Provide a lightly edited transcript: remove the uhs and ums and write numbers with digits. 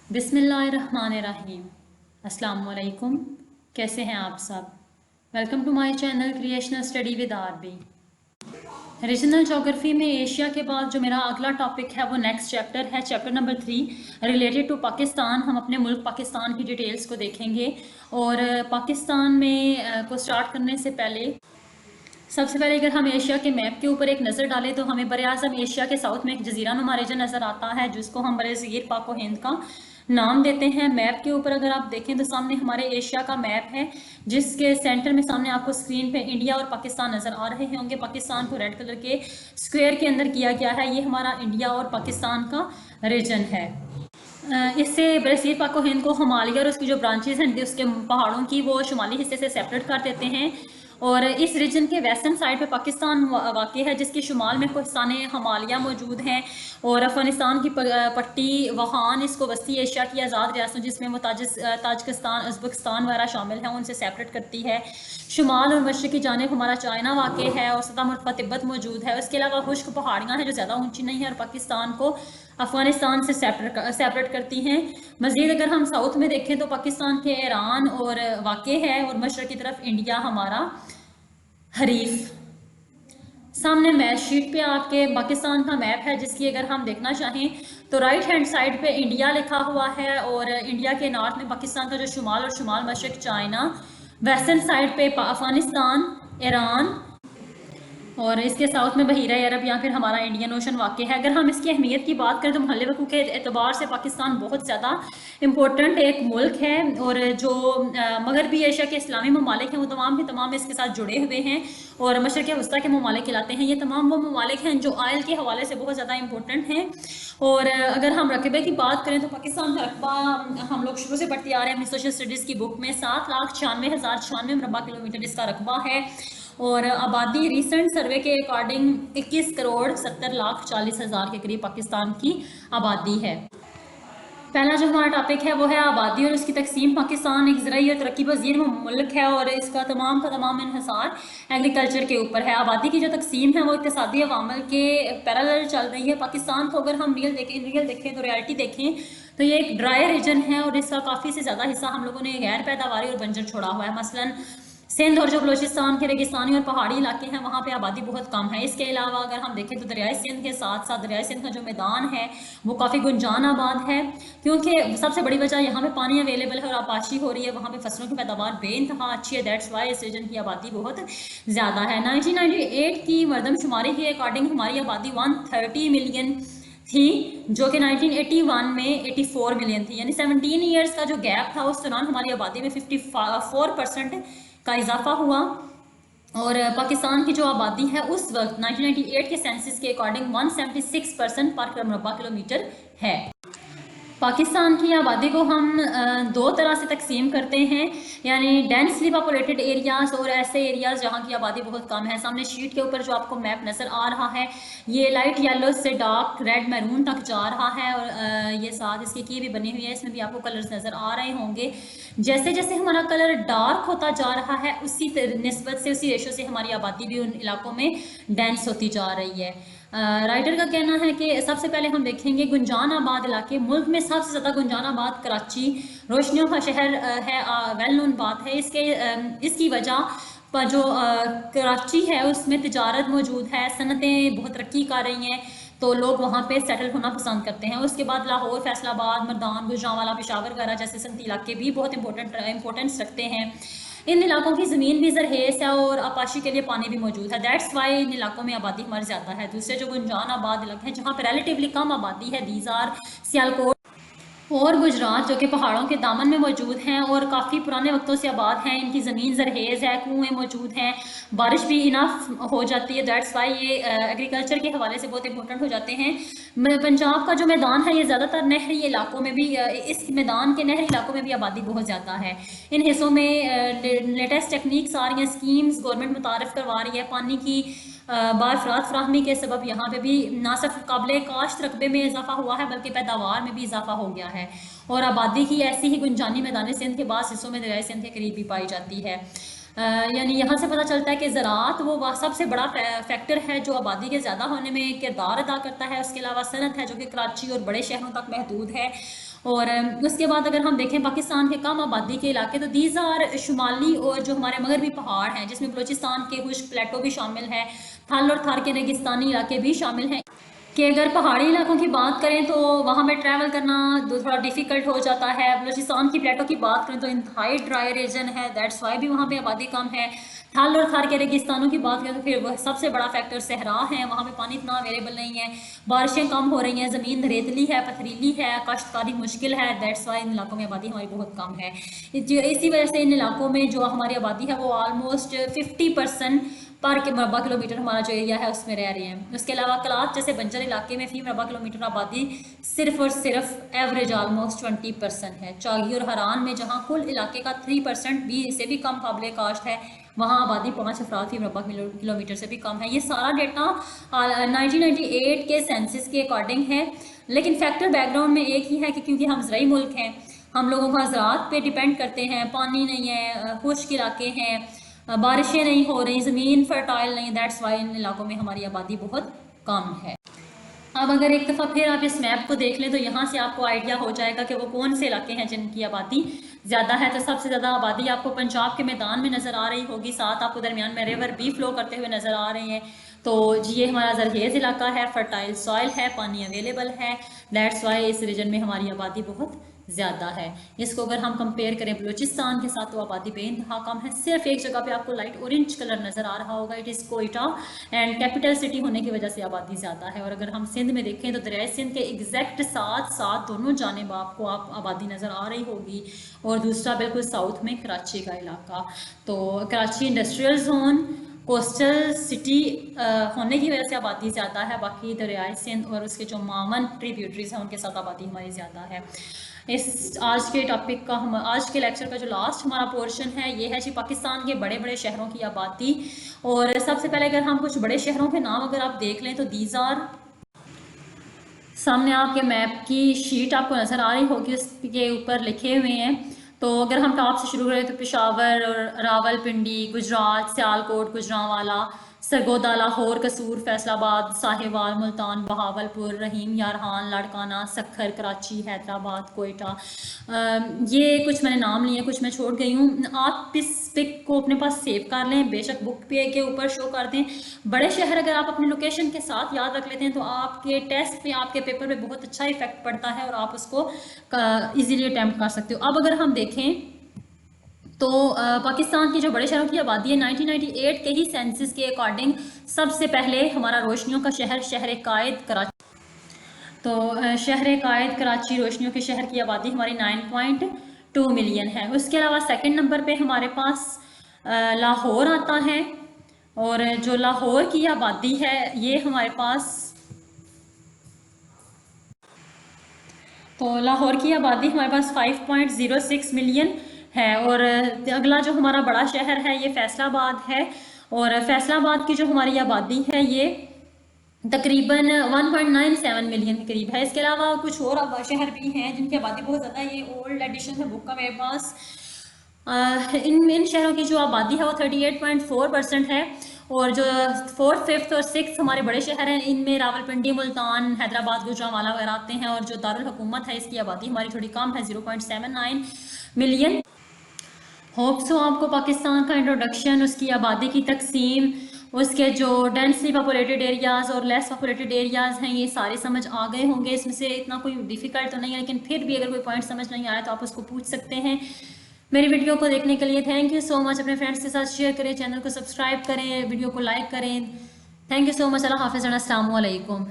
बिस्मिल्लाहिर्रहमानिर्रहीम। अस्सलाम वालेकुम। कैसे हैं आप सब? Welcome to my channel creational study with RB. Regional geography में एशिया के बाद जो मेरा अगला टॉपिक है वो नेक्स्ट चैप्टर है, chapter number 3 related to Pakistan. हम अपने मुल्क पाकिस्तान की डिटेल्स को देखेंगे। और पाकिस्तान में को स्टार्ट करने से पहले सबसे पहले अगर हम एशिया के मैप के ऊपर एक नज़र डालें तो हमें बरे आज़म एशिया के साउथ में एक जजीरा नुमा रीजन नज़र आता है, जिसको हम बरे सगीर पाक व हिंद का नाम देते हैं। मैप के ऊपर अगर आप देखें तो सामने हमारे एशिया का मैप है, जिसके सेंटर में सामने आपको स्क्रीन पे इंडिया और पाकिस्तान नज़र आ रहे होंगे। पाकिस्तान को रेड कलर के स्क्वायर के अंदर किया गया है। ये हमारा इंडिया और पाकिस्तान का रीजन है। इससे बरसीर पाक व हिंद को हिमालय और उसकी जो ब्रांचेज हैं उसके पहाड़ों की, वो शुमाली हिस्से से सेपरेट कर देते हैं। और इस रीजन के वेस्टर्न साइड पे पाकिस्तान वाक़ है, जिसके शुमाल में कोहिस्तान हिमालय मौजूद हैं। और अफ़गानिस्तान की पट्टी वहान इसको वस्ती एशिया की आज़ाद रियासतों, जिसमें वो ताजिकिस्तान उज़्बेकिस्तान वगैरह शामिल हैं, उनसे सेपरेट करती है। शुमाल और मशरक़ की जानिब हमारा चाइना वाक़ है और सतह मुर्तफ़ा तिब्बत मौजूद है। उसके अलावा खुश्क पहाड़ियाँ हैं जो ज़्यादा ऊँची नहीं है और पाकिस्तान को अफ़गानिस्तान से सेपरेट करती हैं। मज़ीद अगर हम साउथ में देखें तो पाकिस्तान के ईरान और वाक़ है और मशरक़ की तरफ इंडिया हमारा हरीफ। सामने मैप शीट पे आपके पाकिस्तान का मैप है, जिसकी अगर हम देखना चाहें तो राइट हैंड साइड पे इंडिया लिखा हुआ है और इंडिया के नॉर्थ में पाकिस्तान का जो शुमाल और शुमाल मशरक़ चाइना, वेस्टर्न साइड पे अफ़गानिस्तान, ईरान और इसके साउथ में बहीरा अरब या फिर हमारा इंडियन ओशन वाक़ है। अगर हम इसकी अहमियत की बात करें तो महल वक़ूफ़ के एतबार से पाकिस्तान बहुत ज़्यादा इम्पोर्टेंट एक मुल्क है। और जो मगरबी एशिया के इस्लामी ममालिक हैं वो तमाम के तमाम इसके साथ जुड़े हुए हैं और मशरक़ वस्ता के ममालिक कहलाते हैं। ये तमाम वो ममालिक हैं जो ऑयल के हवाले से बहुत ज़्यादा इम्पोर्टेंट हैं। और अगर हम रकबे की बात करें तो पाकिस्तान का रकबा हम लोग शुरू से पढ़ते आ रहे हैं अपनी सोशल स्टडीज़ की बुक में 7,96,096 मरबा किलोमीटर इसका रकबा है। और आबादी रिसेंट सर्वे के अकॉर्डिंग 21,70,40,000 के करीब पाकिस्तान की आबादी है। पहला जो हमारा टॉपिक है वो है आबादी और उसकी तकसीम। पाकिस्तान एक ज़राई और तरक्की पज़ीर मुल्क है और इसका तमाम का तमाम इन्हिसार एग्रीकल्चर के ऊपर है। आबादी की जो तकसीम है वो इक़्तिसादी अवामल के पैरेलल चल रही है। पाकिस्तान को अगर हम रियल देखें तो रियलिटी देखें तो ये एक ड्राई रीजन है और इसका काफ़ी से ज़्यादा हिस्सा हम लोगों ने गैर पैदावारी और बंजर छोड़ा हुआ है। मसलन सिंध और जो बलोचिस्तान के रेगिस्तानी और पहाड़ी इलाके हैं वहाँ पे आबादी बहुत कम है। इसके अलावा अगर हम देखें तो दरियाई सिंध के साथ साथ दरियाई सिंध का जो मैदान है वो काफ़ी गुंजान आबाद है, क्योंकि सबसे बड़ी वजह यहाँ पे पानी अवेलेबल है और आबाशी हो रही है। वहाँ पे फसलों की पैदावार बेइंतहा अच्छी है। दैट्स वाई इस रीजन की आबादी बहुत ज़्यादा है। 1998 की मरदमशुमारी के अकॉर्डिंग हमारी आबादी 130 मिलियन थी, जो कि 1981 में 84 मिलियन थी। यानी 17 ईयर्स का जो गैप था उस दौरान हमारी आबादी में 54% का इजाफा हुआ। और पाकिस्तान की जो आबादी है उस वक्त 1998 के सेंसस के अकॉर्डिंग 176% पर मरबा किलोमीटर है। पाकिस्तान की आबादी को हम दो तरह से तकसीम करते हैं, यानी डेंसली पॉपुलेटेड एरियाज़ और ऐसे एरियाज़ जहाँ की आबादी बहुत कम है। सामने शीट के ऊपर जो आपको मैप नज़र आ रहा है ये लाइट येलो से डार्क रेड मैरून तक जा रहा है और ये साथ इसकी की भी बनी हुई है, इसमें भी आपको कलर्स नज़र आ रहे होंगे। जैसे जैसे हमारा कलर डार्क होता जा रहा है उसी निस्बत से उसी रेशो से हमारी आबादी भी उन इलाकों में डेंस होती जा रही है। राइटर का कहना है कि सबसे पहले हम देखेंगे गुंजान आबाद इलाके। मुल्क में सबसे ज़्यादा गुंजान आबाद कराची रोशनियों का शहर है, वेल नोन बात है। इसकी वजह पर जो कराची है उसमें तिजारत मौजूद है, सनतें बहुत तरक्की कर रही हैं तो लोग वहाँ पे सेटल होना पसंद करते हैं। उसके बाद लाहौर, फैसलाबाद, मरदान, गुजरांवाला, पेशावर वगैरह जैसे सनती इलाके भी बहुत इंपॉर्टेंस रखते हैं। इन इलाकों की ज़मीन भी ज़रखेज़ है और आपाशी के लिए पानी भी मौजूद है। दैट्स वाई इन इलाकों में आबादी मर ज़्यादा है। दूसरे जो गुंजान आबाद इलाके हैं जहाँ पर रिलेटिवली कम आबादी है, दीज आर सियालकोट और गुजरात, जो कि पहाड़ों के दामन में मौजूद हैं और काफ़ी पुराने वक्तों से आबाद हैं। इनकी ज़मीन ज़रखेज़ है, कुएँ मौजूद हैं, बारिश भी इनफ हो जाती है। दैट्स वाई ये एग्रीकल्चर के हवाले से बहुत इंपॉर्टेंट हो जाते हैं। पंजाब का जो मैदान है ये ज़्यादातर नहरी इलाकों में भी, इस मैदान के नहरी इलाकों में भी आबादी बहुत ज़्यादा है। इन हिस्सों में लेटेस्ट टेक्निक्स आ रही हैं, स्कीम्स गवर्नमेंट मुतारफ़ करवा रही है। पानी की बारफरात फ्राहमी के सबब यहाँ पे भी ना सिर्फ काबिल काश्त रकबे में इजाफा हुआ है बल्कि पैदावार में भी इजाफा हो गया है। और आबादी की ऐसी ही गुंजानी मैदान सिंध के बाद हिस्सों में दरियाई सिंध के करीब भी पाई जाती है। यानी यहाँ से पता चलता है कि ज़राअत वो सबसे बड़ा फैक्टर है जो आबादी के ज़्यादा होने में किरदार अदा करता है। उसके अलावा सनत है जो कि कराची और बड़े शहरों तक महदूद है। और उसके बाद अगर हम देखें पाकिस्तान के कम आबादी के इलाके, तो दीज आर शुमाली और जो हमारे मगरबी पहाड़ हैं, जिसमें बलूचिस्तान के खुश्क प्लेटो भी शामिल है, थल और थार के रेगिस्तानी इलाके भी शामिल हैं। कि अगर पहाड़ी इलाकों की बात करें तो वहाँ पे ट्रैवल करना थोड़ा डिफ़िकल्ट हो जाता है। बलूचिस्तान की प्लेटो की बात करें तो इंतहाई ड्राई रीजन है, दैट्स वाई भी वहाँ पे आबादी कम है। थल और थार के रेगिस्तानों की बात करें तो फिर वह सबसे बड़ा फैक्टर सहरा है, वहाँ पे पानी इतना अवेलेबल नहीं है, बारिशें कम हो रही हैं, ज़मीन रेतली है, पथरीली है, काश्तकारी मुश्किल है, दैट्स वाई इन इलाकों में आबादी हमारी बहुत कम है। इसी वजह से इन इलाकों में जो हमारी आबादी है वो ऑलमोस्ट 50% पर के मरबा किलोमीटर हमारा जो एरिया है उसमें रह रहे हैं। उसके अलावा कलात जैसे बंजर इलाके में फी मरबा किलोमीटर आबादी सिर्फ और सिर्फ एवरेज ऑलमोस्ट 20% है। चागी और हरान में जहाँ कुल इलाके का 3% भी से भी कम काबिल काश्त है, वहाँ आबादी 5 अफराद फी मरबा किलोमीटर से भी कम है। ये सारा डेटा 1998 के सेंसस के अकॉर्डिंग है। लेकिन फैक्टर बैकग्राउंड में एक ही है कि क्योंकि हम ज़राई मुल्क हैं, हम लोगों का ज़राअत पे डिपेंड करते हैं, पानी नहीं है, खुश्क इलाके हैं, बारिशें नहीं हो रही, ज़मीन फर्टाइल नहीं, दैट्स वाई इन इलाकों में हमारी आबादी बहुत कम है। अब अगर एक दफ़ा फिर आप इस मैप को देख लें तो यहाँ से आपको आइडिया हो जाएगा कि वो कौन से इलाके हैं जिनकी आबादी ज़्यादा है। तो सबसे ज़्यादा आबादी आपको पंजाब के मैदान में नज़र आ रही होगी, साथ आपको दरमियान में रिवर भी फ्लो करते हुए नज़र आ रही हैं। तो जी ये हमारा जरखेज़ इलाका है, फर्टाइल सॉइल है, पानी अवेलेबल है, दैट्स वाई इस रीजन में हमारी आबादी बहुत ज़्यादा है। इसको अगर हम कंपेयर करें बलूचिस्तान के साथ तो आबादी बेइंतहा कम है। सिर्फ एक जगह पे आपको लाइट ऑरेंज कलर नज़र आ रहा होगा, it is Quetta, and capital city होने की वजह से आबादी ज़्यादा है। और अगर हम सिंध में देखें तो दरियाए सिंध के एग्जैक्ट साथ साथ दोनों जानिब आपको आबादी नज़र आ रही होगी। और दूसरा बिल्कुल साउथ में कराची का इलाका, तो Karachi industrial zone coastal city होने की वजह से आबादी ज़्यादा है। बाकी दरियाए सिंध और उसके जो मावन ट्रिब्यूटरीज हैं उनके साथ आबादी हमारी ज़्यादा है। इस आज के टॉपिक का हम आज के लेक्चर का जो लास्ट हमारा पोर्शन है ये है जी पाकिस्तान के बड़े बड़े शहरों की आबादी। और सबसे पहले अगर हम कुछ बड़े शहरों के नाम अगर आप देख लें तो दीज आर, सामने आपके मैप की शीट आपको नज़र आ रही होगी, उसके ऊपर लिखे हुए हैं। तो अगर हम टॉप से शुरू करें तो पेशावर और रावलपिंडी, गुजरात, सियालकोट, गुजरांवाला, सरगोदा, लाहौर, कसूर, फैसलाबाद, साहिवाल, मुल्तान, बहावलपुर, रहीम, यारहान, लाड़काना, सखर, कराची, हैदराबाद, कोयटा। ये कुछ मैंने नाम लिए, कुछ मैं छोड़ गई हूँ। आप इस पिक को अपने पास सेव कर लें, बेशक बुक पे के ऊपर शो कर दें। बड़े शहर अगर आप अपनी लोकेशन के साथ याद रख लेते हैं तो आपके टेस्ट पे, आपके पेपर पे बहुत अच्छा इफेक्ट पड़ता है और आप उसको इजीली अटैम्प्ट कर सकते हो। अब अगर हम देखें तो पाकिस्तान के जो बड़े शहरों की आबादी है 1998 के ही सेंसस के अकॉर्डिंग सबसे पहले हमारा रोशनियों का शहर शहर कायद कराची। तो शहर कायद कराची रोशनियों के शहर की आबादी हमारी 9.2 मिलियन है। उसके अलावा सेकंड नंबर पे हमारे पास लाहौर आता है, और जो लाहौर की आबादी है ये हमारे पास, तो लाहौर की आबादी हमारे पास 5.06 मिलियन है। और अगला जो हमारा बड़ा शहर है ये फैसलाबाद है, और फैसलाबाद की जो हमारी आबादी है ये तकरीबन 1.97 मिलियन के करीब है। इसके अलावा कुछ और शहर भी हैं जिनकी आबादी बहुत ज़्यादा है, ये ओल्ड एडिशन है बुक का मेरे पास। इन शहरों की जो आबादी है वो 38.4% है। और जो 4th, 5th और 6th हमारे बड़े शहर हैं इनमें रावलपिंडी, मुल्तान, हैदराबाद, गुजरांवाला वगैरह आते हैं। और जो दारुल हुकूमत है इसकी आबादी हमारी थोड़ी कम है, 0.79 मिलियन। होप सो आपको पाकिस्तान का इंट्रोडक्शन, उसकी आबादी की तकसीम, उसके जो डेंसली पॉपुलेटेड एरियाज़ और लेस पॉपुलेटेड एरियाज़ हैं ये सारे समझ आ गए होंगे। इसमें से इतना कोई डिफ़िकल्ट तो नहीं है, लेकिन फिर भी अगर कोई पॉइंट समझ नहीं आया तो आप उसको पूछ सकते हैं। मेरी वीडियो को देखने के लिए थैंक यू सो मच। अपने फ्रेंड्स के साथ शेयर करें, चैनल को सब्सक्राइब करें, वीडियो को लाइक करें। Thank you so much. Allah हाफ़िज़, अस्सलाम वालेकुम।